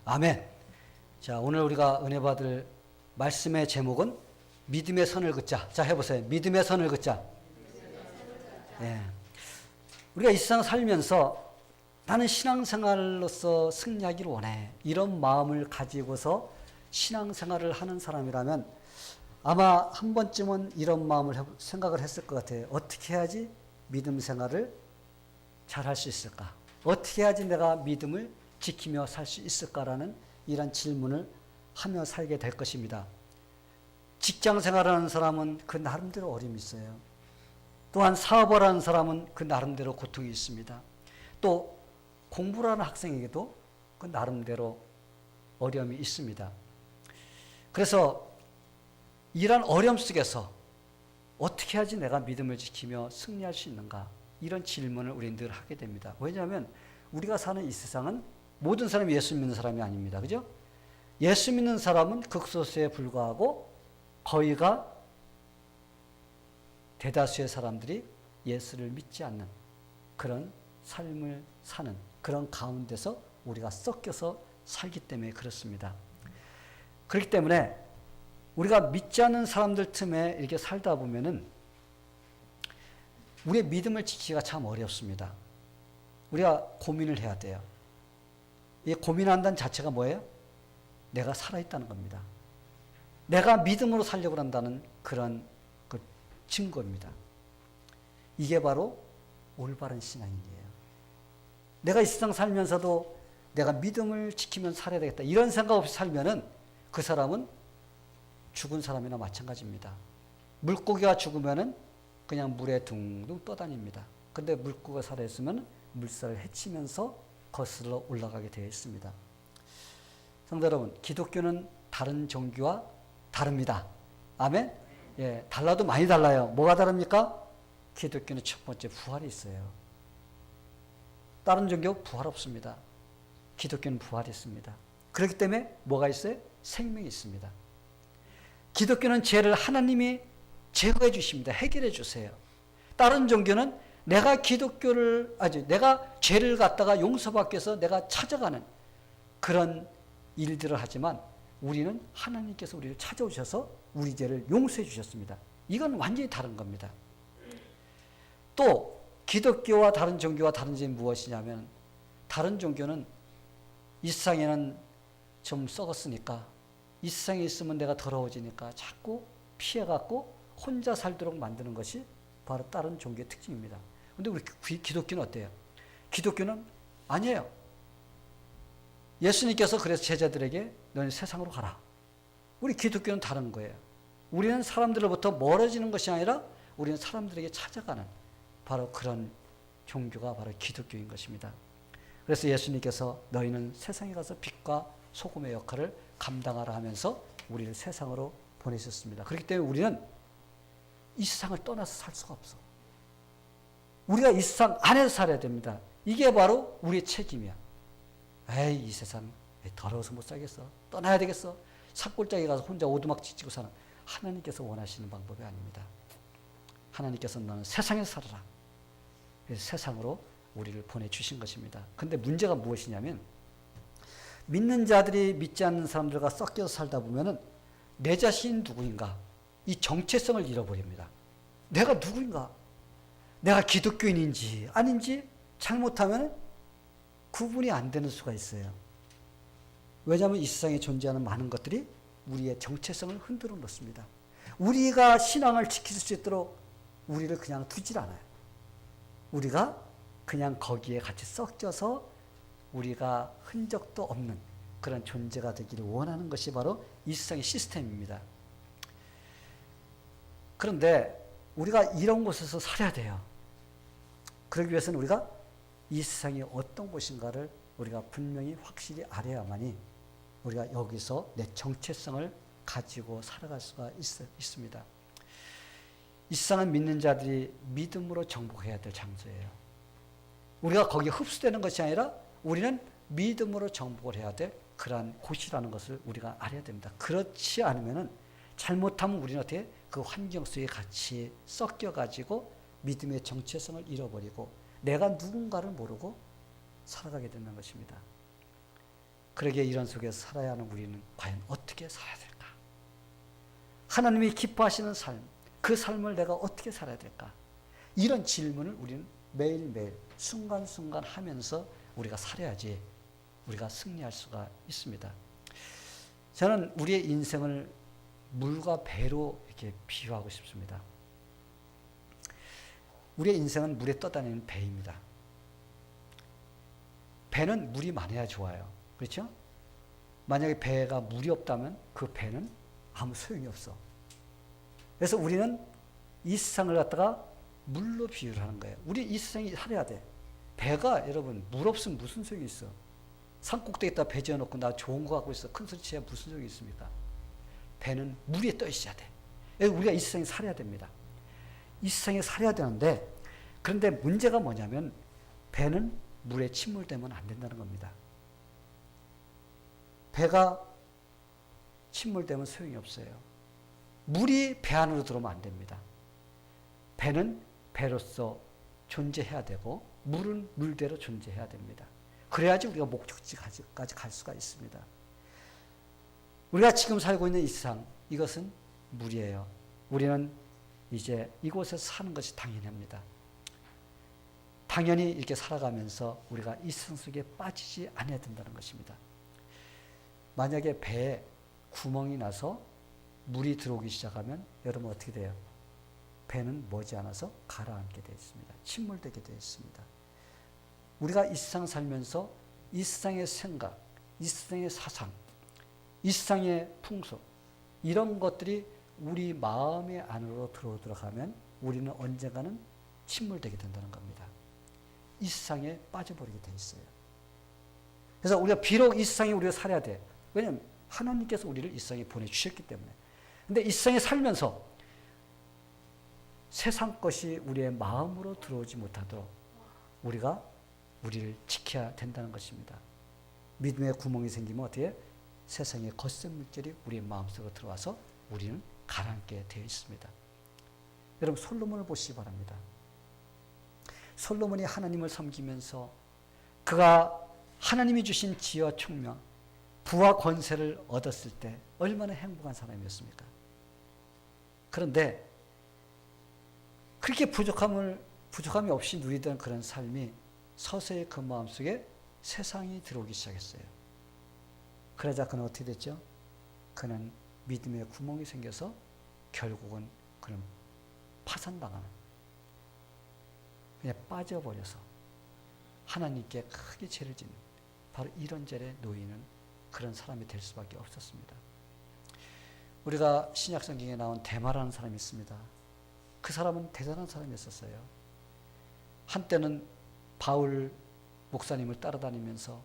아멘. 자, 오늘 우리가 은혜 받을 말씀의 제목은 믿음의 선을 긋자. 자, 해보세요. 믿음의 선을 긋자. 예. 우리가 이 세상 살면서 나는 신앙생활로서 승리하기를 원해. 이런 마음을 가지고서 신앙생활을 하는 사람이라면 아마 한 번쯤은 이런 마음을 생각을 했을 것 같아요. 어떻게 해야지 믿음 생활을 잘 할 수 있을까? 어떻게 해야지 내가 믿음을 지키며 살 수 있을까라는 이런 질문을 하며 살게 될 것입니다. 직장 생활하는 사람은 그 나름대로 어려움이 있어요. 또한 사업을 하는 사람은 그 나름대로 고통이 있습니다. 또 공부를 하는 학생에게도 그 나름대로 어려움이 있습니다. 그래서 이런 어려움 속에서 어떻게 해야지 내가 믿음을 지키며 승리할 수 있는가? 이런 질문을 우리는 늘 하게 됩니다. 왜냐하면 우리가 사는 이 세상은 모든 사람이 예수 믿는 사람이 아닙니다. 그죠? 예수 믿는 사람은 극소수에 불과하고 거의가 대다수의 사람들이 예수를 믿지 않는 그런 삶을 사는 그런 가운데서 우리가 섞여서 살기 때문에 그렇습니다. 그렇기 때문에 우리가 믿지 않는 사람들 틈에 이렇게 살다 보면은 우리의 믿음을 지키기가 참 어렵습니다. 우리가 고민을 해야 돼요. 이 고민한다는 자체가 뭐예요? 내가 살아있다는 겁니다. 내가 믿음으로 살려고 한다는 그런 그 증거입니다. 이게 바로 올바른 신앙이에요. 내가 이 세상 살면서도 내가 믿음을 지키면 살아야 되겠다. 이런 생각 없이 살면은 그 사람은 죽은 사람이나 마찬가지입니다. 물고기가 죽으면은 그냥 물에 둥둥 떠다닙니다. 근데 물고기가 살아있으면 물살을 헤치면서 거슬러 올라가게 되어 있습니다. 성도 여러분, 기독교는 다른 종교와 다릅니다. 아멘? 예, 달라도 많이 달라요. 뭐가 다릅니까? 기독교는 첫 번째 부활이 있어요. 다른 종교 부활 없습니다. 기독교는 부활이 있습니다. 그렇기 때문에 뭐가 있어요? 생명이 있습니다. 기독교는 죄를 하나님이 제거해 주십니다. 해결해 주세요. 다른 종교는 내가 내가 죄를 갖다가 용서받기 위해서 내가 찾아가는 그런 일들을 하지만 우리는 하나님께서 우리를 찾아오셔서 우리 죄를 용서해 주셨습니다. 이건 완전히 다른 겁니다. 또 기독교와 다른 종교와 다른 점이 무엇이냐면 다른 종교는 이 세상에는 좀 썩었으니까 이 세상에 있으면 내가 더러워지니까 자꾸 피해갖고 혼자 살도록 만드는 것이 바로 다른 종교의 특징입니다. 그런데 우리 기독교는 어때요? 기독교는 아니에요. 예수님께서 그래서 제자들에게 너는 세상으로 가라. 우리 기독교는 다른 거예요. 우리는 사람들로부터 멀어지는 것이 아니라 우리는 사람들에게 찾아가는 바로 그런 종교가 바로 기독교인 것입니다. 그래서 예수님께서 너희는 세상에 가서 빛과 소금의 역할을 감당하라 하면서 우리를 세상으로 보내셨습니다. 그렇기 때문에 우리는 이 세상을 떠나서 살 수가 없어. 우리가 이 세상 안에서 살아야 됩니다. 이게 바로 우리의 책임이야. 에이, 이 세상 더러워서 못 살겠어. 떠나야 되겠어. 산골짜기 가서 혼자 오두막 지치고 사는 하나님께서 원하시는 방법이 아닙니다. 하나님께서 너는 세상에서 살아라. 그래서 세상으로 우리를 보내주신 것입니다. 근데 문제가 무엇이냐면 믿는 자들이 믿지 않는 사람들과 섞여서 살다 보면은 내 자신이 누구인가? 이 정체성을 잃어버립니다. 내가 누구인가? 내가 기독교인인지 아닌지 잘못하면 구분이 안 되는 수가 있어요. 왜냐하면 이 세상에 존재하는 많은 것들이 우리의 정체성을 흔들어 놓습니다. 우리가 신앙을 지킬 수 있도록 우리를 그냥 두질 않아요. 우리가 그냥 거기에 같이 섞여서 우리가 흔적도 없는 그런 존재가 되기를 원하는 것이 바로 이 세상의 시스템입니다. 그런데 우리가 이런 곳에서 살아야 돼요. 그러기 위해서는 우리가 이 세상이 어떤 곳인가를 우리가 분명히 확실히 알아야만이 우리가 여기서 내 정체성을 가지고 살아갈 수가 있습니다. 이 세상은 믿는 자들이 믿음으로 정복해야 될 장소예요. 우리가 거기에 흡수되는 것이 아니라 우리는 믿음으로 정복을 해야 될 그러한 곳이라는 것을 우리가 알아야 됩니다. 그렇지 않으면은 잘못하면 우리는 어떻게 그 환경 속에 같이 섞여가지고 믿음의 정체성을 잃어버리고 내가 누군가를 모르고 살아가게 되는 것입니다. 그러기에 이런 속에서 살아야 하는 우리는 과연 어떻게 살아야 될까? 하나님이 기뻐하시는 삶, 그 삶을 내가 어떻게 살아야 될까? 이런 질문을 우리는 매일매일 순간순간 하면서 우리가 살아야지 우리가 승리할 수가 있습니다. 저는 우리의 인생을 물과 배로 이렇게 비유하고 싶습니다. 우리의 인생은 물에 떠다니는 배입니다. 배는 물이 많아야 좋아요. 그렇죠? 만약에 배가 물이 없다면 그 배는 아무 소용이 없어. 그래서 우리는 이 세상을 갖다가 물로 비유를 하는 거예요. 우리 이 세상이 살아야 돼. 배가 여러분 물 없으면 무슨 소용이 있어? 산꼭대기에다 배 지어놓고 나 좋은 거 갖고 있어. 큰 소리 치야 무슨 소용이 있습니까? 배는 물 위에 떠 있어야 돼. 우리가 이 세상에 살아야 됩니다. 이 세상에 살아야 되는데 그런데 문제가 뭐냐면 배는 물에 침몰되면 안 된다는 겁니다. 배가 침몰되면 소용이 없어요. 물이 배 안으로 들어오면 안 됩니다. 배는 배로서 존재해야 되고 물은 물대로 존재해야 됩니다. 그래야지 우리가 목적지까지 갈 수가 있습니다. 우리가 지금 살고 있는 이 세상, 이것은 물이에요. 우리는 이제 이곳에서 사는 것이 당연합니다. 당연히 이렇게 살아가면서 우리가 이 세상 속에 빠지지 않아야 된다는 것입니다. 만약에 배에 구멍이 나서 물이 들어오기 시작하면 여러분 어떻게 돼요? 배는 머지않아서 가라앉게 되어 있습니다. 침몰되게 되어 있습니다. 우리가 이 세상 살면서 이 세상의 생각, 이 세상의 사상, 이 세상의 풍속 이런 것들이 우리 마음의 안으로 들어가면 우리는 언젠가는 침몰되게 된다는 겁니다. 이 세상에 빠져버리게 돼 있어요. 그래서 우리가 비록 이 세상에 우리가 살아야 돼. 왜냐하면 하나님께서 우리를 이 세상에 보내주셨기 때문에. 근데 이 세상에 살면서 세상 것이 우리의 마음으로 들어오지 못하도록 우리가 우리를 지켜야 된다는 것입니다. 믿음의 구멍이 생기면 어떻게 세상의 거센 물질이 우리의 마음속으로 들어와서 우리는 가라앉게 되어 있습니다. 여러분 솔로몬을 보시기 바랍니다. 솔로몬이 하나님을 섬기면서 그가 하나님이 주신 지혜와 총명, 부와 권세를 얻었을 때 얼마나 행복한 사람이었습니까? 그런데 그렇게 부족함이 없이 누리던 그런 삶이 서서히 그 마음속에 세상이 들어오기 시작했어요. 그러자 그는 어떻게 됐죠? 그는 믿음의 구멍이 생겨서 결국은 그는 파산당하는, 그냥 빠져버려서 하나님께 크게 죄를 짓는 바로 이런 죄에 놓이는 그런 사람이 될 수밖에 없었습니다. 우리가 신약 성경에 나온 데마라는 사람이 있습니다. 그 사람은 대단한 사람이었어요. 한때는 바울 목사님을 따라다니면서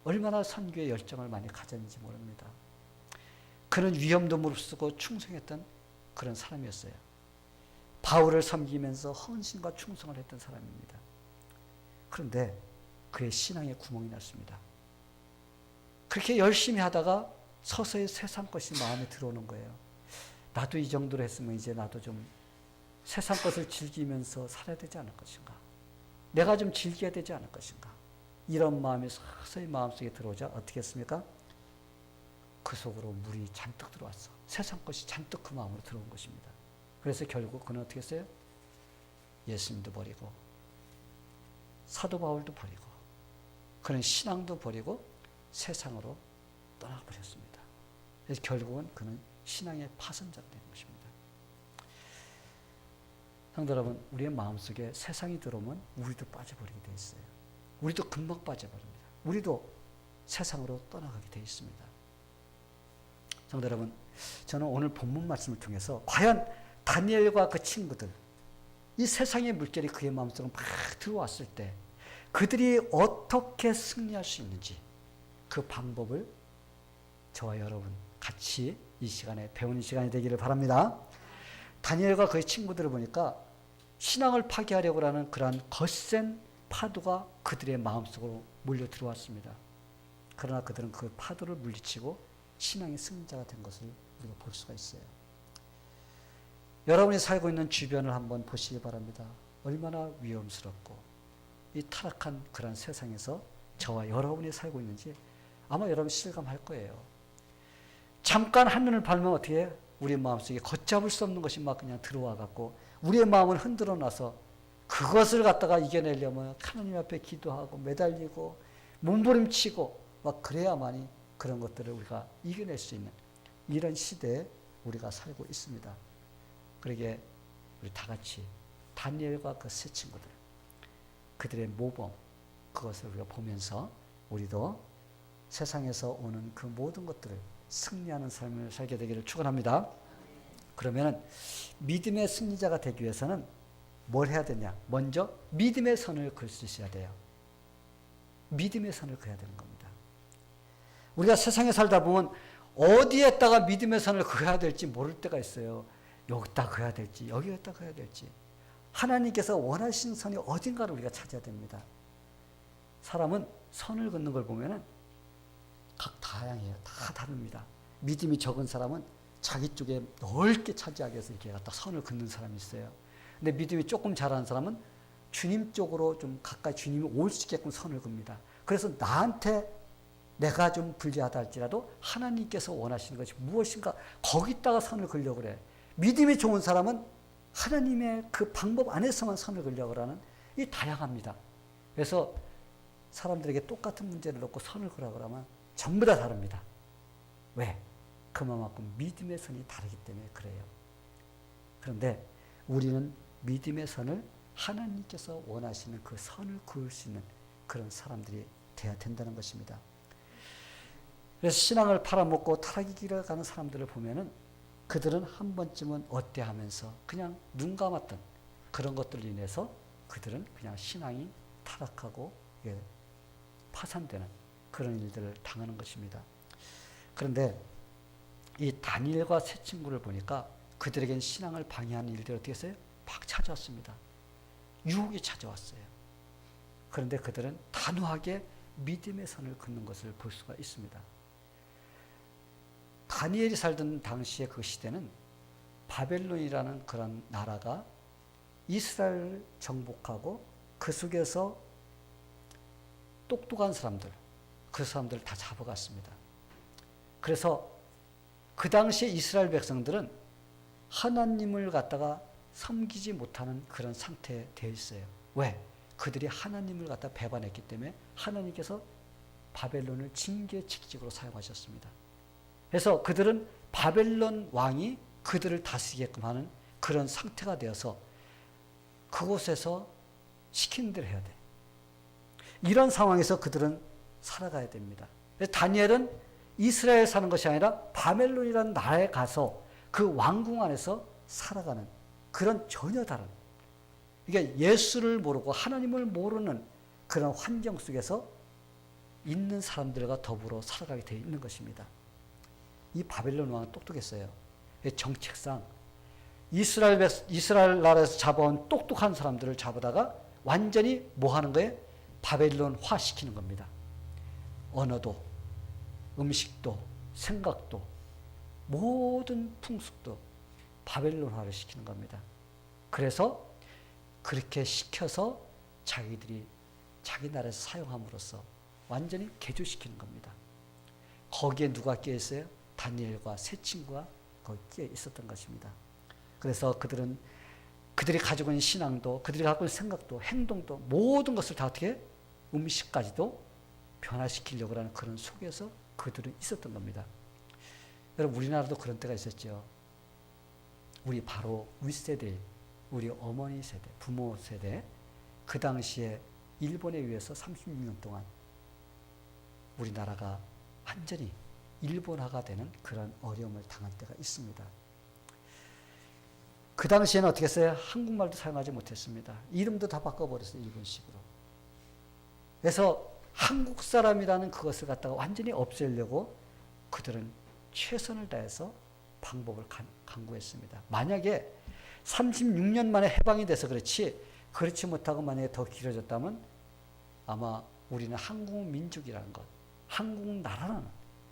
얼마나 선교의 열정을 많이 가졌는지 모릅니다. 그는 위험도 무릅쓰고 충성했던 그런 사람이었어요. 바울을 섬기면서 헌신과 충성을 했던 사람입니다. 그런데 그의 신앙에 구멍이 났습니다. 그렇게 열심히 하다가 서서히 세상 것이 마음에 들어오는 거예요. 나도 이 정도로 했으면 이제 나도 좀 세상 것을 즐기면서 살아야 되지 않을 것인가? 내가 좀 즐겨야 되지 않을 것인가? 이런 마음이 서서히 마음속에 들어오자 어떻게 했습니까? 그 속으로 물이 잔뜩 들어왔어. 세상 것이 잔뜩 그 마음으로 들어온 것입니다. 그래서 결국 그는 어떻게 했어요? 예수님도 버리고 사도 바울도 버리고 그는 신앙도 버리고 세상으로 떠나버렸습니다. 그래서 결국은 그는 신앙의 파선자가 된 것입니다. 성도 여러분, 우리의 마음속에 세상이 들어오면 우리도 빠져버리게 돼 있어요. 우리도 금방 빠져버립니다. 우리도 세상으로 떠나가게 돼 있습니다. 성도 여러분, 저는 오늘 본문 말씀을 통해서 과연 다니엘과 그 친구들, 이 세상의 물결이 그의 마음속으로 막 들어왔을 때 그들이 어떻게 승리할 수 있는지 그 방법을 저와 여러분 같이 이 시간에 배우는 시간이 되기를 바랍니다. 다니엘과 그의 친구들을 보니까 신앙을 파괴하려고 하는 그러한 거센 파도가 그들의 마음속으로 몰려 들어왔습니다. 그러나 그들은 그 파도를 물리치고 신앙의 승자가 된 것을 우리가 볼 수가 있어요. 여러분이 살고 있는 주변을 한번 보시기 바랍니다. 얼마나 위험스럽고 이 타락한 그런 세상에서 저와 여러분이 살고 있는지 아마 여러분 실감할 거예요. 잠깐 한눈을 팔면 어떻게 해? 우리 마음속에 걷잡을 수 없는 것이 막 그냥 들어와 갖고 우리의 마음을 흔들어 놔서 그것을 갖다가 이겨내려면 하나님 앞에 기도하고 매달리고 몸부림치고 막 그래야만이 그런 것들을 우리가 이겨낼 수 있는 이런 시대에 우리가 살고 있습니다. 그러게 우리 다 같이 다니엘과 그 세 친구들, 그들의 모범, 그것을 우리가 보면서 우리도 세상에서 오는 그 모든 것들을 승리하는 삶을 살게 되기를 축원합니다. 그러면은 믿음의 승리자가 되기 위해서는 뭘 해야 되냐? 먼저 믿음의 선을 그을 수 있어야 돼요. 믿음의 선을 그어야 되는 겁니다. 우리가 세상에 살다 보면 어디에다가 믿음의 선을 그어야 될지 모를 때가 있어요. 여기다 그어야 될지 여기에다 그어야 될지. 하나님께서 원하시는 선이 어딘가를 우리가 찾아야 됩니다. 사람은 선을 긋는 걸 보면은 각 다양해요. 다 다릅니다. 믿음이 적은 사람은 자기 쪽에 넓게 차지하기 위해서 이렇게 갖다 선을 긋는 사람이 있어요. 근데 믿음이 조금 잘하는 사람은 주님 쪽으로 좀 가까이 주님이 올 수 있게끔 선을 긋습니다. 그래서 나한테 내가 좀 불리하다 할지라도 하나님께서 원하시는 것이 무엇인가 거기다가 선을 그으려고 그래. 믿음이 좋은 사람은 하나님의 그 방법 안에서만 선을 그으려고 하는 이 다양합니다. 그래서 사람들에게 똑같은 문제를 놓고 선을 그으라고 그러면 전부 다 다릅니다. 왜? 그만큼 믿음의 선이 다르기 때문에 그래요. 그런데 우리는 믿음의 선을 하나님께서 원하시는 그 선을 그을 수 있는 그런 사람들이 돼야 된다는 것입니다. 그래서 신앙을 팔아먹고 타락의 길을 가는 사람들을 보면은 그들은 한 번쯤은 어때 하면서 그냥 눈 감았던 그런 것들로 인해서 그들은 그냥 신앙이 타락하고 파산되는 그런 일들을 당하는 것입니다. 그런데 이 다니엘과 세 친구를 보니까 그들에겐 신앙을 방해하는 일들이 어떻게 했어요? 막 찾아왔습니다. 유혹이 찾아왔어요. 그런데 그들은 단호하게 믿음의 선을 긋는 것을 볼 수가 있습니다. 다니엘이 살던 당시의 그 시대는 바벨론이라는 그런 나라가 이스라엘을 정복하고 그 속에서 똑똑한 사람들, 그 사람들을 다 잡아갔습니다. 그래서 그 당시에 이스라엘 백성들은 하나님을 갖다가 섬기지 못하는 그런 상태에 되어 있어요. 왜? 그들이 하나님을 갖다 배반했기 때문에 하나님께서 바벨론을 징계 직직으로 사용하셨습니다. 그래서 그들은 바벨론 왕이 그들을 다스리게끔 하는 그런 상태가 되어서 그곳에서 시키는 대로 해야 돼. 이런 상황에서 그들은 살아가야 됩니다. 그래서 다니엘은 이스라엘에 사는 것이 아니라 바벨론이라는 나라에 가서 그 왕궁 안에서 살아가는 그런 전혀 다른, 그러니까 예수를 모르고 하나님을 모르는 그런 환경 속에서 있는 사람들과 더불어 살아가게 되어 있는 것입니다. 이 바벨론 왕은 똑똑했어요. 정책상 이스라엘 나라에서 잡아온 똑똑한 사람들을 잡아다가 완전히 뭐 하는 거예요? 바벨론화 시키는 겁니다. 언어도, 음식도, 생각도, 모든 풍습도 바벨론화를 시키는 겁니다. 그래서 그렇게 시켜서 자기들이 자기 나라에서 사용함으로써 완전히 개조시키는 겁니다. 거기에 누가 끼어 있어요? 다니엘과 세 친구가 거기 끼어 있었던 것입니다. 그래서 그들이 가지고 있는 신앙도, 그들이 갖고 있는 생각도, 행동도, 모든 것을 다 어떻게 음식까지도 변화시키려고 하는 그런 속에서 그들은 있었던 겁니다. 여러분, 우리나라도 그런 때가 있었죠. 우리 바로 윗세대, 우리 어머니 세대, 부모 세대, 그 당시에 일본에 의해서 36년 동안 우리나라가 완전히 일본화가 되는 그런 어려움을 당한 때가 있습니다. 그 당시에는 어떻게 했어요? 한국말도 사용하지 못했습니다. 이름도 다 바꿔버렸어요. 일본식으로. 그래서 한국 사람이라는 그것을 갖다가 완전히 없애려고 그들은 최선을 다해서 방법을 강구했습니다. 만약에 36년 만에 해방이 돼서 그렇지 못하고 만약에 더 길어졌다면 아마 우리는 한국 민족이라는 것, 한국 나라라는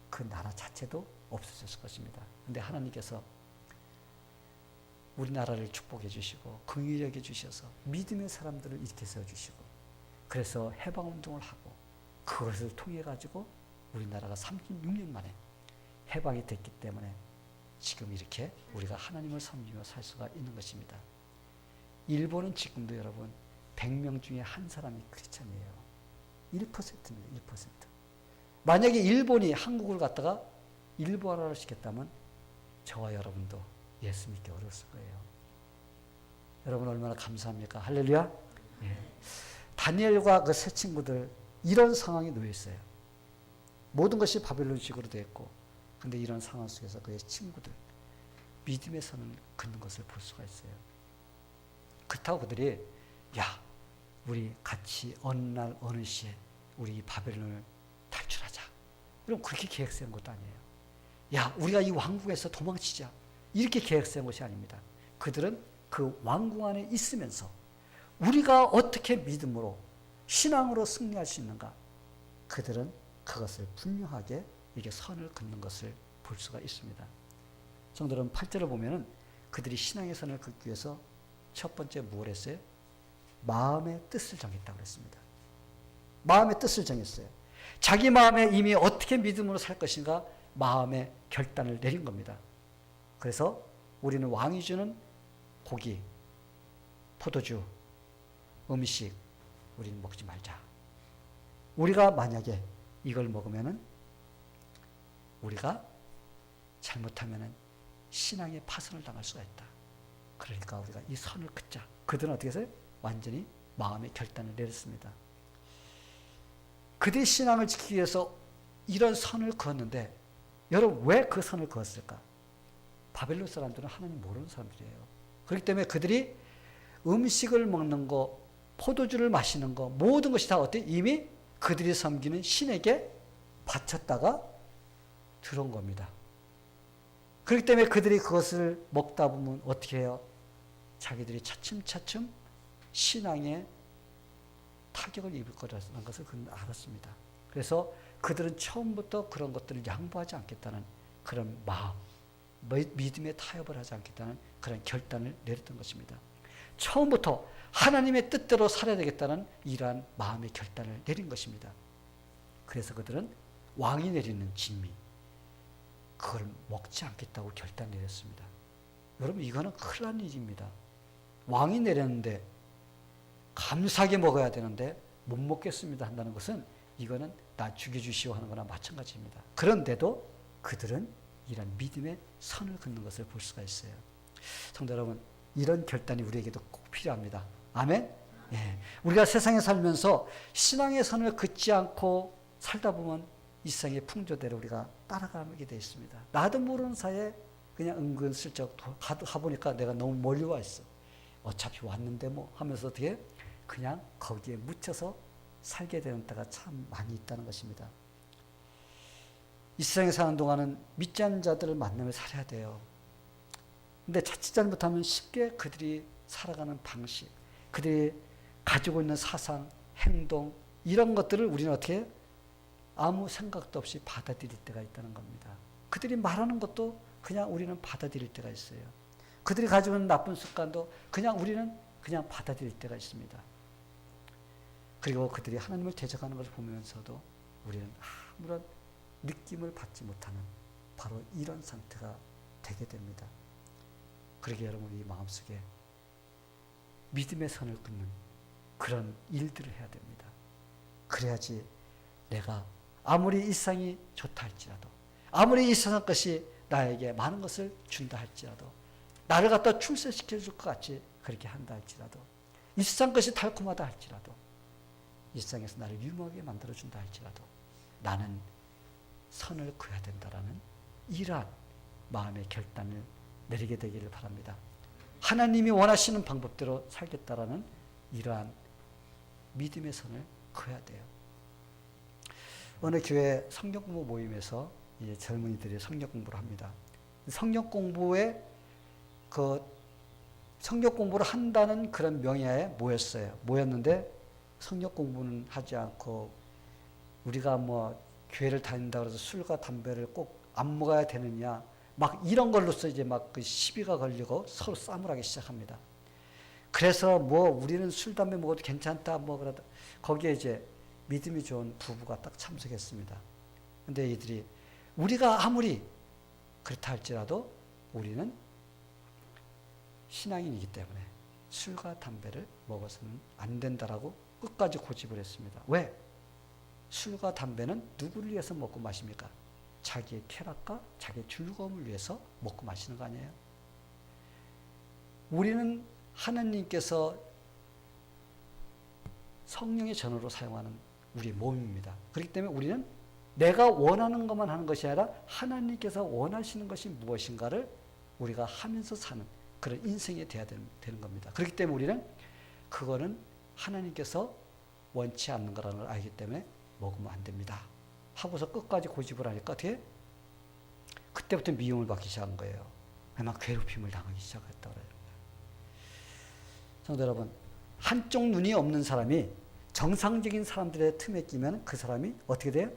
그 나라 자체도 없어졌을 것입니다. 그런데 하나님께서 우리나라를 축복해 주시고 긍휼히 여겨 주셔서 믿음의 사람들을 이렇게 세워주시고 그래서 해방운동을 하고 그것을 통해 가지고 우리나라가 36년 만에 해방이 됐기 때문에 지금 이렇게 우리가 하나님을 섬기며 살 수가 있는 것입니다. 일본은 지금도 여러분 100명 중에 한 사람이 크리스찬이에요. 1%입니다. 1%. 만약에 일본이 한국을 갖다가 일본화를 시켰다면 저와 여러분도 예수 믿기 어려웠을 거예요. 여러분 얼마나 감사합니까? 할렐루야. 예. 다니엘과 그 세 친구들 이런 상황에 놓여 있어요. 모든 것이 바벨론식으로 되어 있고, 근데 이런 상황 속에서 그의 친구들 믿음의 선을 긋는 것을 볼 수가 있어요. 그렇다고 그들이 야 우리 같이 어느 날 어느 시에 우리 바벨론을 탈출하자. 그럼 그렇게 계획 세운 것도 아니에요. 야 우리가 이 왕국에서 도망치자. 이렇게 계획 세운 것이 아닙니다. 그들은 그 왕궁 안에 있으면서 우리가 어떻게 믿음으로 신앙으로 승리할 수 있는가, 그들은 그것을 분명하게 이게 선을 긋는 것을 볼 수가 있습니다. 성도 여러분 8절을 보면은 그들이 신앙의 선을 긋기 위해서 첫 번째 뭘 했어요? 마음의 뜻을 정했다고 그랬습니다. 마음의 뜻을 정했어요. 자기 마음에 이미 어떻게 믿음으로 살 것인가 마음의 결단을 내린 겁니다. 그래서 우리는 왕이 주는 고기, 포도주, 음식 우리는 먹지 말자. 우리가 만약에 이걸 먹으면은 우리가 잘못하면은 신앙의 파선을 당할 수가 있다. 그러니까 우리가 이 선을 긋자. 그들은 어떻게 했어요? 완전히 마음의 결단을 내렸습니다. 그들의 신앙을 지키기 위해서 이런 선을 그었는데 여러분 왜 그 선을 그었을까? 바벨론 사람들은 하나님 모르는 사람들이에요. 그렇기 때문에 그들이 음식을 먹는 거, 포도주를 마시는 거 모든 것이 다 어때? 이미 그들이 섬기는 신에게 바쳤다가 들어온 겁니다. 그렇기 때문에 그들이 그것을 먹다 보면 어떻게 해요? 자기들이 차츰차츰 신앙에 타격을 입을 거라는 것을 그는 알았습니다. 그래서 그들은 처음부터 그런 것들을 양보하지 않겠다는 그런 마음, 믿음에 타협을 하지 않겠다는 그런 결단을 내렸던 것입니다. 처음부터 하나님의 뜻대로 살아야 되겠다는 이러한 마음의 결단을 내린 것입니다. 그래서 그들은 왕이 내리는 진미, 그걸 먹지 않겠다고 결단 내렸습니다. 여러분 이거는 큰일 난 일입니다. 왕이 내렸는데 감사하게 먹어야 되는데 못 먹겠습니다 한다는 것은 이거는 나 죽여주시오 하는 거나 마찬가지입니다. 그런데도 그들은 이런 믿음의 선을 긋는 것을 볼 수가 있어요. 성도 여러분 이런 결단이 우리에게도 꼭 필요합니다. 아멘? 예. 우리가 세상에 살면서 신앙의 선을 긋지 않고 살다 보면 이 세상의 풍조대로 우리가 따라가게 되어 있습니다. 나도 모르는 사이에 그냥 은근슬쩍 가보니까 내가 너무 멀리 와 있어. 어차피 왔는데 뭐 하면서 어떻게 그냥 거기에 묻혀서 살게 되는 때가 참 많이 있다는 것입니다. 이 세상에 사는 동안은 믿지 않는 자들을 만나며 살아야 돼요. 근데 자칫 잘못하면 쉽게 그들이 살아가는 방식, 그들이 가지고 있는 사상, 행동 이런 것들을 우리는 어떻게 아무 생각도 없이 받아들일 때가 있다는 겁니다. 그들이 말하는 것도 그냥 우리는 받아들일 때가 있어요. 그들이 가지고 있는 나쁜 습관도 그냥 우리는 그냥 받아들일 때가 있습니다. 그리고 그들이 하나님을 대적하는 것을 보면서도 우리는 아무런 느낌을 받지 못하는 바로 이런 상태가 되게 됩니다. 그러게 여러분 이 마음속에 믿음의 선을 긋는 그런 일들을 해야 됩니다. 그래야지 내가 아무리 이 세상이 좋다 할지라도 아무리 이 세상 것이 나에게 많은 것을 준다 할지라도 나를 갖다 출세시켜 줄 것 같이 그렇게 한다 할지라도 이 세상 것이 달콤하다 할지라도 이 세상에서 나를 유명하게 만들어준다 할지라도 나는 선을 그어야 된다라는 이러한 마음의 결단을 내리게 되기를 바랍니다. 하나님이 원하시는 방법대로 살겠다라는 이러한 믿음의 선을 그어야 돼요. 어느 교회 성경 공부 모임에서 이제 젊은이들이 성경 공부를 합니다. 성경 공부에 성경 공부를 한다는 그런 명예에 모였는데 성경 공부는 하지 않고 우리가 뭐 교회를 다닌다고 해서 술과 담배를 꼭 안 먹어야 되느냐 막 이런 걸로서 이제 막 그 시비가 걸리고 서로 싸움을 하기 시작합니다. 그래서 뭐 우리는 술 담배 먹어도 괜찮다 뭐 그러다 거기에 이제 믿음이 좋은 부부가 딱 참석했습니다. 근데 이들이 우리가 아무리 그렇다 할지라도 우리는 신앙인이기 때문에 술과 담배를 먹어서는 안 된다라고 끝까지 고집을 했습니다. 왜? 술과 담배는 누구를 위해서 먹고 마십니까? 자기의 쾌락과 자기의 즐거움을 위해서 먹고 마시는 거 아니에요? 우리는 하나님께서 성령의 전으로 사용하는 우리의 몸입니다. 그렇기 때문에 우리는 내가 원하는 것만 하는 것이 아니라 하나님께서 원하시는 것이 무엇인가를 우리가 하면서 사는 그런 인생이 돼야 되는 겁니다. 그렇기 때문에 우리는 그거는 하나님께서 원치 않는 거라는 걸 알기 때문에 먹으면 안 됩니다. 하고서 끝까지 고집을 하니까 어떻게? 그때부터 미움을 받기 시작한 거예요. 아마 괴롭힘을 당하기 시작했다 그래요. 성도 여러분, 한쪽 눈이 없는 사람이 정상적인 사람들의 틈에 끼면 그 사람이 어떻게 돼요?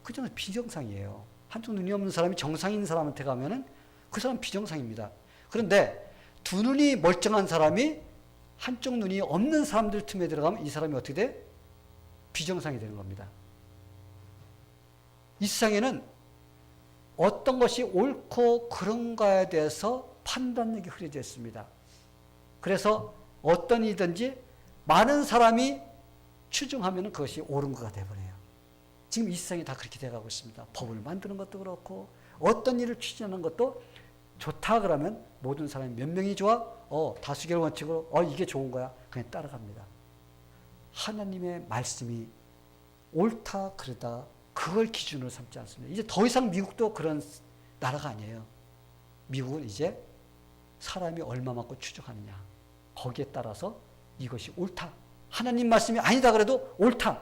그저는 비정상이에요. 한쪽 눈이 없는 사람이 정상인 사람한테 가면은 그 사람 비정상입니다. 그런데 두 눈이 멀쩡한 사람이 한쪽 눈이 없는 사람들 틈에 들어가면 이 사람이 어떻게 돼? 비정상이 되는 겁니다. 이 세상에는 어떤 것이 옳고 그런가에 대해서 판단력이 흐려져 있습니다. 그래서 어떤 일이든지 많은 사람이 추정하면 그것이 옳은 거가 되어버려요. 지금 이 세상이 다 그렇게 돼가고 있습니다. 법을 만드는 것도 그렇고 어떤 일을 추진하는 것도 좋다 그러면 모든 사람이 몇 명이 좋아? 다수결 원칙으로 이게 좋은 거야. 그냥 따라갑니다. 하나님의 말씀이 옳다 그러다 그걸 기준으로 삼지 않습니다. 이제 더 이상 미국도 그런 나라가 아니에요. 미국은 이제 사람이 얼마만큼 추정하느냐 거기에 따라서 이것이 옳다. 하나님 말씀이 아니다 그래도 옳다.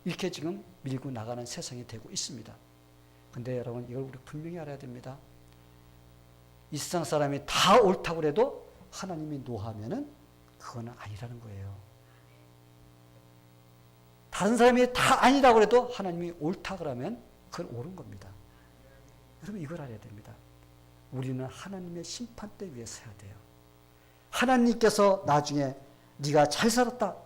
이렇게 지금 밀고 나가는 세상이 되고 있습니다. 근데 여러분 이걸 우리 분명히 알아야 됩니다. 이 세상 사람이 다 옳다고 그래도 하나님이 노하면은 그거는 아니라는 거예요. 다른 사람이 다 아니라고 그래도 하나님이 옳다 그러면 그건 옳은 겁니다. 여러분 이걸 알아야 됩니다. 우리는 하나님의 심판대 위에 서야 돼요. 하나님께서 나중에 네가 잘 살았다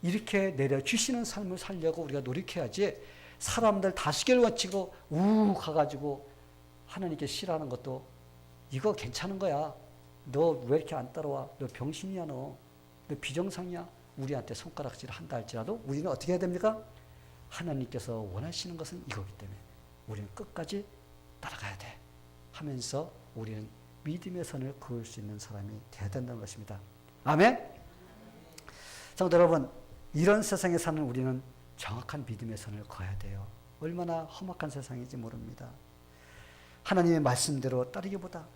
이렇게 내려주시는 삶을 살려고 우리가 노력해야지 사람들 다수결 원칙으로 가가지고 하나님께 싫어하는 것도 이거 괜찮은 거야. 너 왜 이렇게 안 따라와? 너 병신이야 너 비정상이야. 우리한테 손가락질 한다 할지라도 우리는 어떻게 해야 됩니까? 하나님께서 원하시는 것은 이거기 때문에 우리는 끝까지 따라가야 돼 하면서 우리는 믿음의 선을 그을 수 있는 사람이 되어야 된다는 것입니다. 아멘? 성도 여러분, 이런 세상에 사는 우리는 정확한 믿음의 선을 그어야 돼요. 얼마나 험악한 세상인지 모릅니다. 하나님의 말씀대로 따르기보다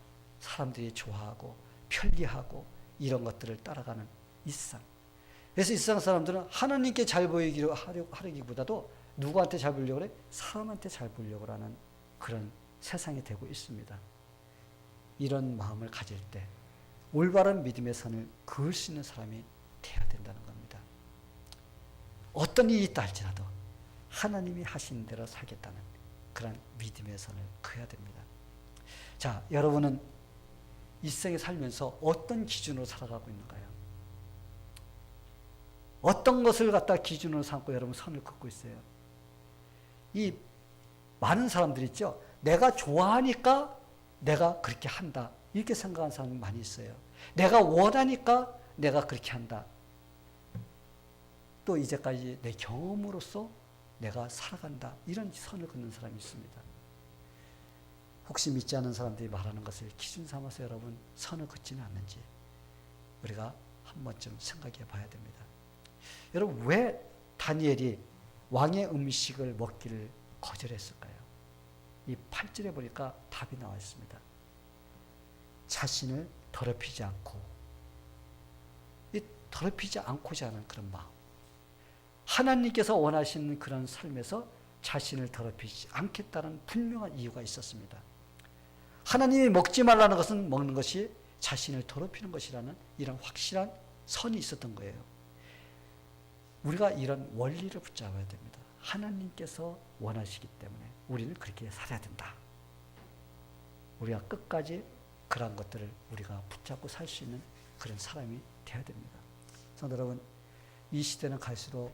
사람들이 좋아하고 편리하고 이런 것들을 따라가는 이 세상. 그래서 이 세상 사람들은 하나님께 잘 보이기로 하려기보다도 누구한테 잘 보이려고 그래? 사람한테 잘 보이려고 하는 그런 세상이 되고 있습니다. 이런 마음을 가질 때 올바른 믿음의 선을 그을 수 있는 사람이 되어야 된다는 겁니다. 어떤 일이 있다 할지라도 하나님이 하신 대로 살겠다는 그런 믿음의 선을 그어야 됩니다. 자, 여러분은 이 세상에 살면서 어떤 기준으로 살아가고 있는가요? 어떤 것을 갖다 기준으로 삼고 여러분 선을 긋고 있어요? 이 많은 사람들이 있죠. 내가 좋아하니까 내가 그렇게 한다. 이렇게 생각하는 사람이 많이 있어요. 내가 원하니까 내가 그렇게 한다. 또 이제까지 내 경험으로서 내가 살아간다. 이런 선을 긋는 사람이 있습니다. 혹시 믿지 않는 사람들이 말하는 것을 기준 삼아서 여러분 선을 긋지는 않는지 우리가 한 번쯤 생각해 봐야 됩니다. 여러분 왜 다니엘이 왕의 음식을 먹기를 거절했을까요? 이 8절에 보니까 답이 나와 있습니다. 자신을 더럽히지 않고 이 더럽히지 않고자 하는 그런 마음. 하나님께서 원하시는 그런 삶에서 자신을 더럽히지 않겠다는 분명한 이유가 있었습니다. 하나님이 먹지 말라는 것은 먹는 것이 자신을 더럽히는 것이라는 이런 확실한 선이 있었던 거예요. 우리가 이런 원리를 붙잡아야 됩니다. 하나님께서 원하시기 때문에 우리는 그렇게 살아야 된다. 우리가 끝까지 그런 것들을 우리가 붙잡고 살 수 있는 그런 사람이 되어야 됩니다. 성도 여러분, 이 시대는 갈수록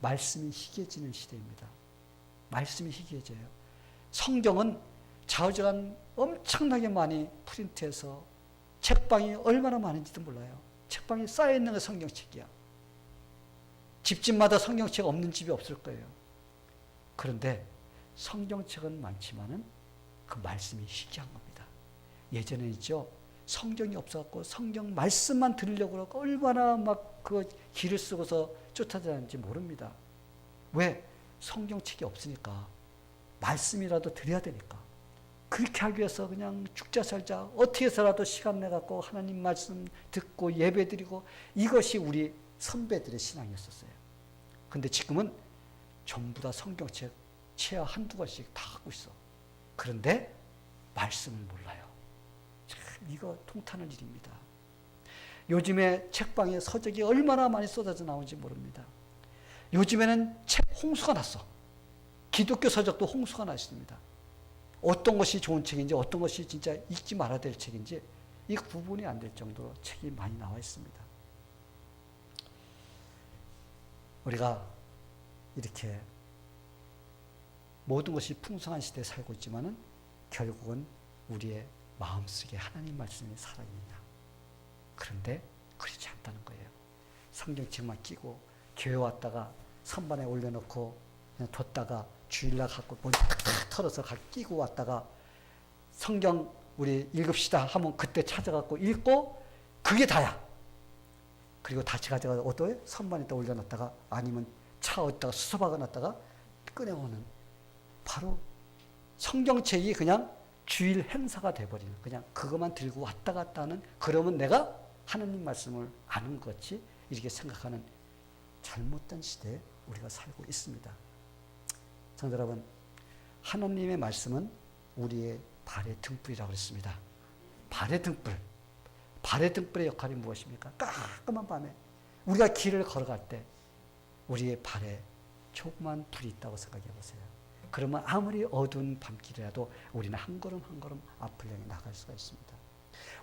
말씀이 희귀해지는 시대입니다. 말씀이 희귀해져요. 성경은 좌우지간 엄청나게 많이 프린트해서 책방이 얼마나 많은지도 몰라요. 책방에 쌓여있는 게 성경책이야. 집집마다 성경책 없는 집이 없을 거예요. 그런데 성경책은 많지만은 그 말씀이 희귀한 겁니다. 예전에 있죠. 성경이 없어갖고 성경 말씀만 들으려고 그러고 얼마나 막 그 길을 쓰고서 쫓아다녔는지 모릅니다. 왜? 성경책이 없으니까. 말씀이라도 드려야 되니까. 그렇게 하기 위해서 그냥 죽자 살자 어떻게 해서라도 시간 내갖고 하나님 말씀 듣고 예배 드리고 이것이 우리 선배들의 신앙이었었어요. 근데 지금은 전부 다 성경책 최하 한두 권씩 다 갖고 있어. 그런데 말씀을 몰라요. 참 이거 통탄할 일입니다. 요즘에 책방에 서적이 얼마나 많이 쏟아져 나오는지 모릅니다. 요즘에는 책 홍수가 났어. 기독교 서적도 홍수가 났습니다. 어떤 것이 좋은 책인지 어떤 것이 진짜 읽지 말아야 될 책인지 이 구분이 안 될 정도로 책이 많이 나와 있습니다. 우리가 이렇게 모든 것이 풍성한 시대에 살고 있지만은 결국은 우리의 마음속에 하나님 말씀이 살아있느냐. 그런데 그렇지 않다는 거예요. 성경책만 끼고 교회 왔다가 선반에 올려놓고 그냥 뒀다가 주일날 갖고 문 탁 털어서 끼고 왔다가 성경 우리 읽읍시다 하면 그때 찾아갖고 읽고 그게 다야. 그리고 다시 가져가서 어디에 선반에다 올려놨다가 아니면 차 어디다가 수서박아 놨다가 꺼내오는 바로 성경책이 그냥 주일 행사가 돼버리는 그냥 그것만 들고 왔다 갔다 하는 그러면 내가 하나님 말씀을 아는 것 같이 이렇게 생각하는 잘못된 시대에 우리가 살고 있습니다. 성도 여러분, 하나님의 말씀은 우리의 발의 등불이라고 했습니다. 발의 등불. 발의 등불의 역할이 무엇입니까? 깜깜한 밤에 우리가 길을 걸어갈 때 우리의 발에 조그만 불이 있다고 생각해 보세요. 그러면 아무리 어두운 밤길이라도 우리는 한 걸음 한 걸음 앞을 향해 나갈 수가 있습니다.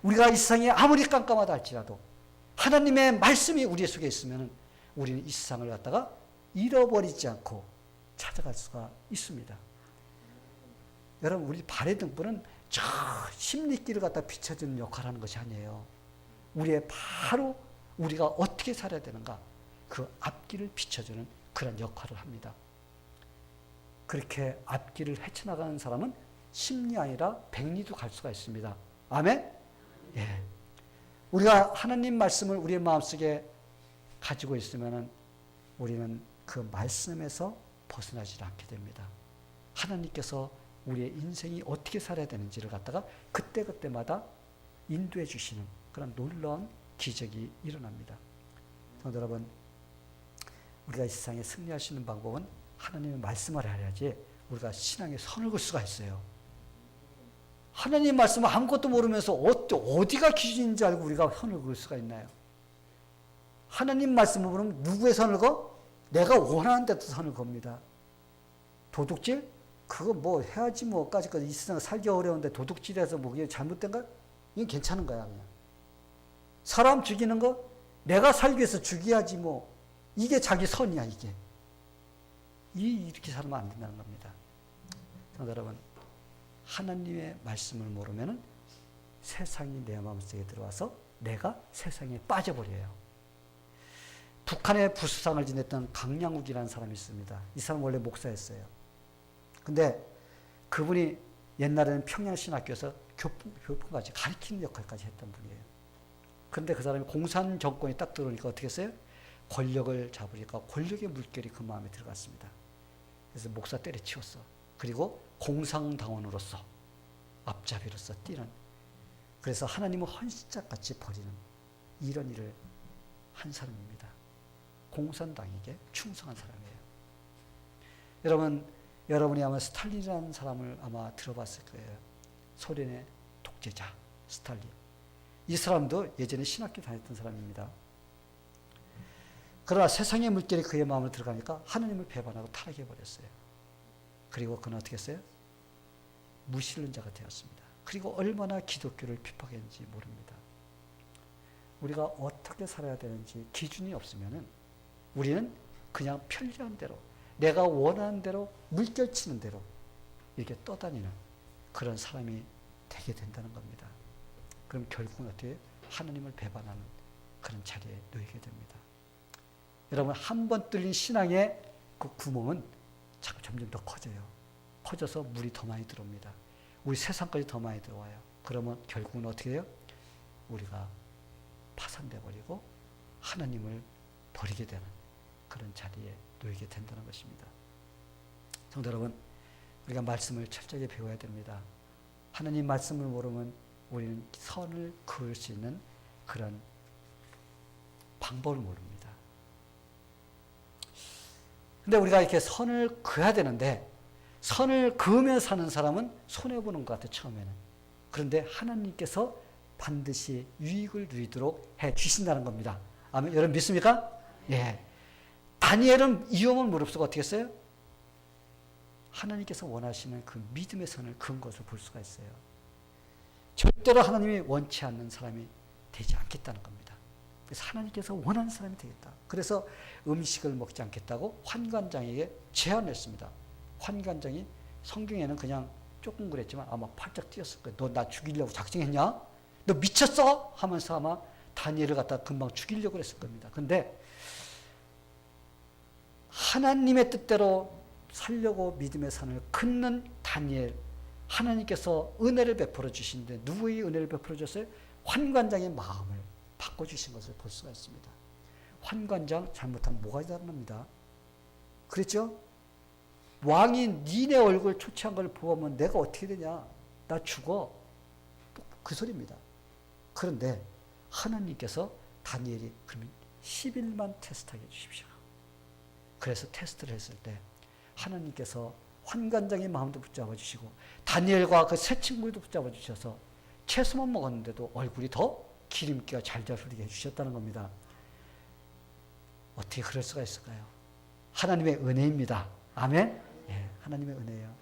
우리가 이 세상이 아무리 깜깜하다 할지라도 하나님의 말씀이 우리 속에 있으면 우리는 이 세상을 갖다가 잃어버리지 않고 찾아갈 수가 있습니다. 여러분, 우리 발의 등불은 저 심리길을 갖다 비춰주는 역할을 하는 것이 아니에요. 우리의 바로 우리가 어떻게 살아야 되는가 그 앞길을 비춰주는 그런 역할을 합니다. 그렇게 앞길을 헤쳐나가는 사람은 십리 아니라 백리도 갈 수가 있습니다. 아멘? 예. 우리가 하나님 말씀을 우리의 마음속에 가지고 있으면 우리는 그 말씀에서 벗어나지 않게 됩니다. 하나님께서 우리의 인생이 어떻게 살아야 되는지를 갖다가 그때그때마다 인도해 주시는 그런 놀라운 기적이 일어납니다. 성도 여러분, 우리가 이 세상에 승리할 수 있는 방법은 하나님의 말씀을 알아야지 우리가 신앙에 선을 그을 수가 있어요. 하나님 말씀을 아무것도 모르면서 어디가 기준인지 알고 우리가 선을 그을 수가 있나요? 하나님 말씀을 모르면 누구의 선을 그어? 내가 원하는 데도 선을 겁니다. 도둑질? 그거 뭐 해야지 뭐까지 이 세상 살기 어려운데 도둑질해서 뭐 이게 잘못된가? 이건 괜찮은 거야 그냥. 사람 죽이는 거? 내가 살기 위해서 죽여야지 뭐. 이게 자기 선이야 이게. 이렇게 살면 안 된다는 겁니다. 성도 여러분, 하나님의 말씀을 모르면 세상이 내 마음속에 들어와서 내가 세상에 빠져버려요. 북한에 부수상을 지냈던 강양욱이라는 사람이 있습니다. 이 사람 원래 목사였어요. 근데 그분이 옛날에는 평양신학교에서 교포까지 가르치는 역할까지 했던 분이에요. 그런데 그 사람이 공산 정권이 딱 들어오니까 어떻게 했어요? 권력을 잡으니까 권력의 물결이 그 마음에 들어갔습니다. 그래서 목사 때려치웠어. 그리고 공산당원으로서 앞잡이로서 뛰는, 그래서 하나님을 헌신짝같이 버리는 이런 일을 한 사람입니다. 공산당에게 충성한 사람이에요. 여러분이 아마 스탈린이라는 사람을 아마 들어봤을 거예요. 소련의 독재자 스탈린. 이 사람도 예전에 신학교 다녔던 사람입니다. 그러나 세상의 물결이 그의 마음을 들어가니까 하나님을 배반하고 타락해버렸어요. 그리고 그는 어떻게 했어요? 무신론자가 되었습니다. 그리고 얼마나 기독교를 핍박했는지 모릅니다. 우리가 어떻게 살아야 되는지 기준이 없으면 우리는 그냥 편리한 대로, 내가 원하는 대로, 물결치는 대로 이렇게 떠다니는 그런 사람이 되게 된다는 겁니다. 그럼 결국은 어떻게 하나님을 배반하는 그런 자리에 놓이게 됩니다. 여러분, 한 번 뚫린 신앙의 그 구멍은 자꾸 점점 더 커져요. 커져서 물이 더 많이 들어옵니다. 우리 세상까지 더 많이 들어와요. 그러면 결국은 어떻게 해요? 우리가 파산돼 버리고 하나님을 버리게 되는 그런 자리에 놓이게 된다는 것입니다. 성도 여러분, 우리가 말씀을 철저하게 배워야 됩니다. 하나님 말씀을 모르면 우리는 선을 그을 수 있는 그런 방법을 모릅니다. 근데 우리가 이렇게 선을 그어야 되는데 선을 그으며 사는 사람은 손해보는 것 같아요, 처음에는. 그런데 하나님께서 반드시 유익을 누리도록 해 주신다는 겁니다. 아멘. 여러분 믿습니까? 예. 다니엘은 위험을 무릅쓰고 어떻게 했어요? 하나님께서 원하시는 그 믿음의 선을 그은 것을 볼 수가 있어요. 절대로 하나님이 원치 않는 사람이 되지 않겠다는 겁니다. 그래서 하나님께서 원하는 사람이 되겠다. 그래서 음식을 먹지 않겠다고 환관장에게 제안을 했습니다. 환관장이 성경에는 그냥 조금 그랬지만 아마 팔짝 뛰었을 거예요. 너 나 죽이려고 작정했냐? 너 미쳤어? 하면서 아마 다니엘을 갖다 금방 죽이려고 그랬을 겁니다. 근데 하나님의 뜻대로 살려고 믿음의 산을 긋는 다니엘, 하나님께서 은혜를 베풀어 주신데 누구의 은혜를 베풀어 줬어요? 환관장의 마음을 바꿔주신 것을 볼 수가 있습니다. 환관장 잘못하면 뭐가 일어납니다. 그랬죠? 왕이 니네 얼굴 초췌한 걸 보면 내가 어떻게 되냐? 나 죽어. 그 소리입니다. 그런데 하나님께서 다니엘이 그러면 10일만 테스트하게 해주십시오. 그래서 테스트를 했을 때 하나님께서 환관장의 마음도 붙잡아 주시고 다니엘과 그 세 친구도 붙잡아 주셔서 채소만 먹었는데도 얼굴이 더 기름기가 잘잘 흐르게 해주셨다는 겁니다. 어떻게 그럴 수가 있을까요? 하나님의 은혜입니다. 아멘? 예, 하나님의 은혜예요.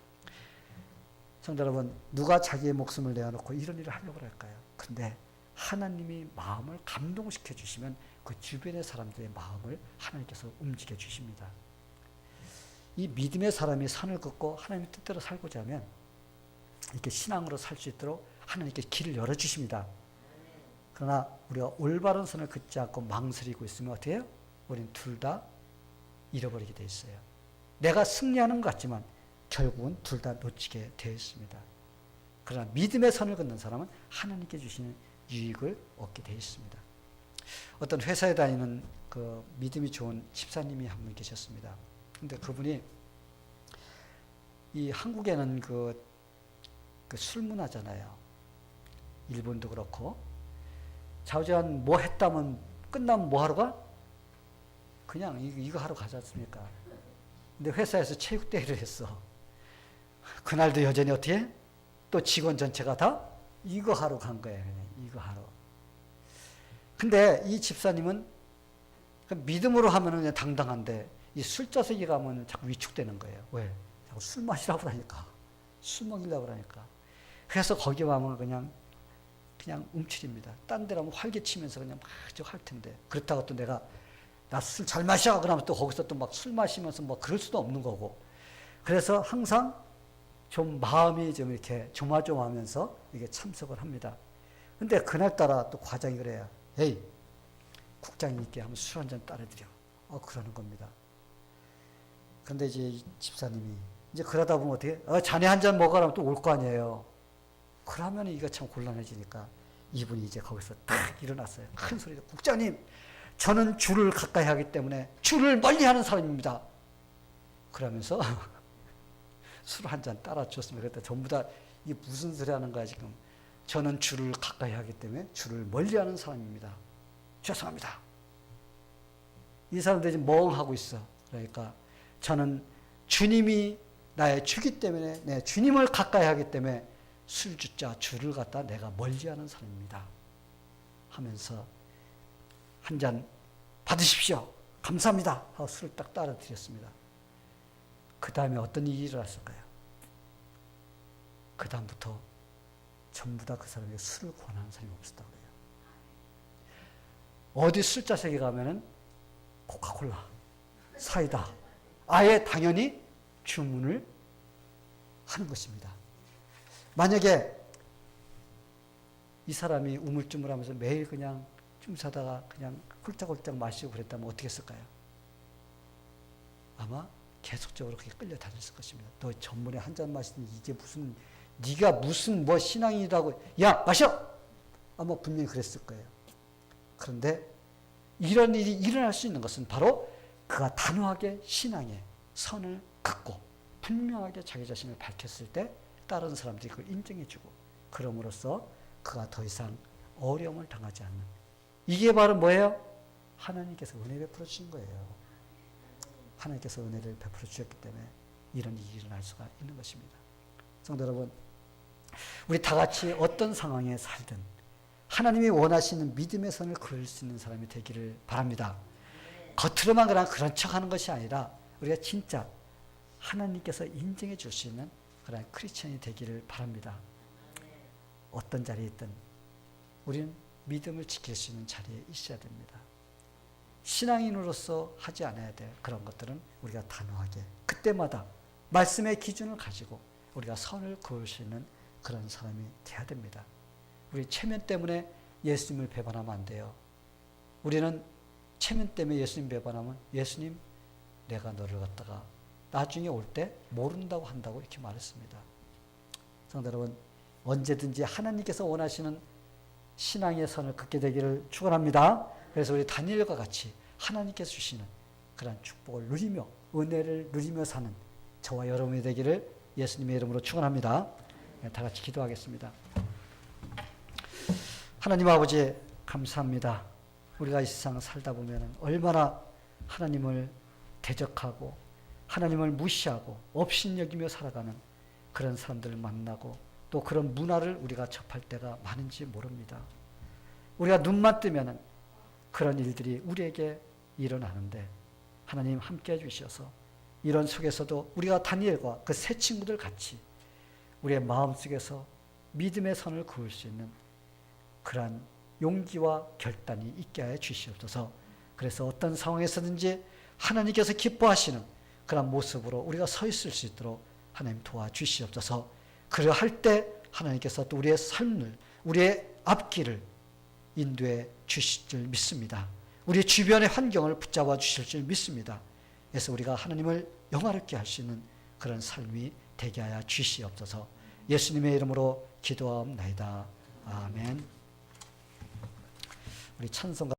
성도 여러분, 누가 자기의 목숨을 내어놓고 이런 일을 하려고 할까요? 근데 하나님이 마음을 감동시켜 주시면 그 주변의 사람들의 마음을 하나님께서 움직여 주십니다. 이 믿음의 사람이 산을 긋고 하나님의 뜻대로 살고자 하면 이렇게 신앙으로 살 수 있도록 하나님께 길을 열어주십니다. 그러나 우리가 올바른 선을 긋지 않고 망설이고 있으면 어떻게 해요? 우리는 둘 다 잃어버리게 돼 있어요. 내가 승리하는 것 같지만 결국은 둘 다 놓치게 되어 있습니다. 그러나 믿음의 선을 긋는 사람은 하나님께 주시는 유익을 얻게 되어 있습니다. 어떤 회사에 다니는 그 믿음이 좋은 집사님이 한 분 계셨습니다. 근데 그분이 이 한국에는 그 술 문화잖아요. 일본도 그렇고 자우지간 뭐 했다면 끝나면 뭐 하러 가? 그냥 이거 하러 가지 않습니까? 근데 회사에서 체육대회를 했어. 그날도 여전히 어떻게 해? 또 직원 전체가 다 이거 하러 간 거예요. 이거 하러. 근데 이 집사님은 믿음으로 하면은 그냥 당당한데 이 술자석에 가면 자꾸 위축되는 거예요. 왜? 자꾸 술 마시라고 그러니까. 술 먹이려고 그러니까. 그래서 거기 가면 그냥 움츠립니다. 딴 데라면 활개치면서 그냥 막 할 텐데. 그렇다고 또 내가 나 술 잘 마셔! 그러면 또 거기서 또 막 술 마시면서 뭐 그럴 수도 없는 거고. 그래서 항상 좀 마음이 좀 이렇게 조마조마하면서 이게 참석을 합니다. 근데 그날따라 또 과장이 그래요. 에이, 국장님께 한번 술 한 잔 따라드려. 그러는 겁니다. 그런데 이제 집사님이 이제 그러다 보면 어떻게? 자네 한 잔 먹으라면 또 올 거 아니에요. 그러면 이거 참 곤란해지니까 이분이 이제 거기서 딱 일어났어요. 큰 소리로 국장님, 저는 주를 가까이 하기 때문에 주를 멀리하는 사람입니다. 그러면서 술 한 잔 따라 줬습니다. 그랬더니 전부 다 이게 무슨 소리 하는 거야 지금? 저는 주를 가까이 하기 때문에 주를 멀리하는 사람입니다. 죄송합니다. 이 사람들이 지금 멍하고 있어. 그러니까 저는 주님이 나의 주기 때문에 내 주님을 가까이 하기 때문에 술주자 주를 갖다 내가 멀리하는 사람입니다. 하면서 한 잔 받으십시오. 감사합니다. 하고 술을 딱 따라 드렸습니다. 그 다음에 어떤 일이 일어났을까요? 그 다음부터 전부 다 그 사람에게 술을 권하는 사람이 없었다고 그래요. 어디 술자석에 가면은 코카콜라, 사이다, 아예 당연히 주문을 하는 것입니다. 만약에 이 사람이 우물쭈물하면서 매일 그냥 좀 사다가 그냥 홀짝홀짝 마시고 그랬다면 어떻게 했을까요? 아마 계속적으로 그게 끌려다녔을 것입니다. 너 전문에 한 잔 마시더니 이게 무슨 네가 무슨 뭐 신앙이라고 야 마셔! 아마 분명히 그랬을 거예요. 그런데 이런 일이 일어날 수 있는 것은 바로 그가 단호하게 신앙의 선을 긋고 분명하게 자기 자신을 밝혔을 때 다른 사람들이 그걸 인정해주고 그럼으로써 그가 더 이상 어려움을 당하지 않는, 이게 바로 뭐예요? 하나님께서 은혜 베풀어 주신 거예요. 하나님께서 은혜를 베풀어 주셨기 때문에 이런 일이 일어날 수가 있는 것입니다. 성도 여러분, 우리 다 같이 어떤 상황에 살든 하나님이 원하시는 믿음의 선을 그을 수 있는 사람이 되기를 바랍니다. 겉으로만 그런 척하는 것이 아니라 우리가 진짜 하나님께서 인정해 줄 수 있는 그런 크리스천이 되기를 바랍니다. 어떤 자리에 있든 우리는 믿음을 지킬 수 있는 자리에 있어야 됩니다. 신앙인으로서 하지 않아야 될 그런 것들은 우리가 단호하게 그때마다 말씀의 기준을 가지고 우리가 선을 그을 수 있는 그런 사람이 돼야 됩니다. 우리 체면 때문에 예수님을 배반하면 안 돼요. 우리는 체면 때문에 예수님 배반하면 예수님 내가 너를 갖다가 나중에 올 때 모른다고 한다고 이렇게 말했습니다. 성도 여러분, 언제든지 하나님께서 원하시는 신앙의 선을 긋게 되기를 축원합니다. 그래서 우리 다니엘과 같이 하나님께서 주시는 그런 축복을 누리며 은혜를 누리며 사는 저와 여러분이 되기를 예수님의 이름으로 축원합니다. 다 같이 기도하겠습니다. 하나님 아버지 감사합니다. 우리가 이 세상을 살다 보면 얼마나 하나님을 대적하고 하나님을 무시하고 업신여기며 살아가는 그런 사람들을 만나고 또 그런 문화를 우리가 접할 때가 많은지 모릅니다. 우리가 눈만 뜨면 그런 일들이 우리에게 일어나는데 하나님 함께 해주셔서 이런 속에서도 우리가 다니엘과 그 세 친구들 같이 우리의 마음속에서 믿음의 선을 그을 수 있는 그러한 용기와 결단이 있게 하여 주시옵소서. 그래서 어떤 상황에서든지 하나님께서 기뻐하시는 그런 모습으로 우리가 서 있을 수 있도록 하나님 도와주시옵소서. 그러할 때 하나님께서 또 우리의 삶을, 우리의 앞길을 인도해 주실 줄 믿습니다. 우리 주변의 환경을 붙잡아 주실 줄 믿습니다. 그래서 우리가 하나님을 영화롭게 할 수 있는 그런 삶이 되게 하여 주시옵소서. 예수님의 이름으로 기도하옵나이다. 아멘. 우리 찬송가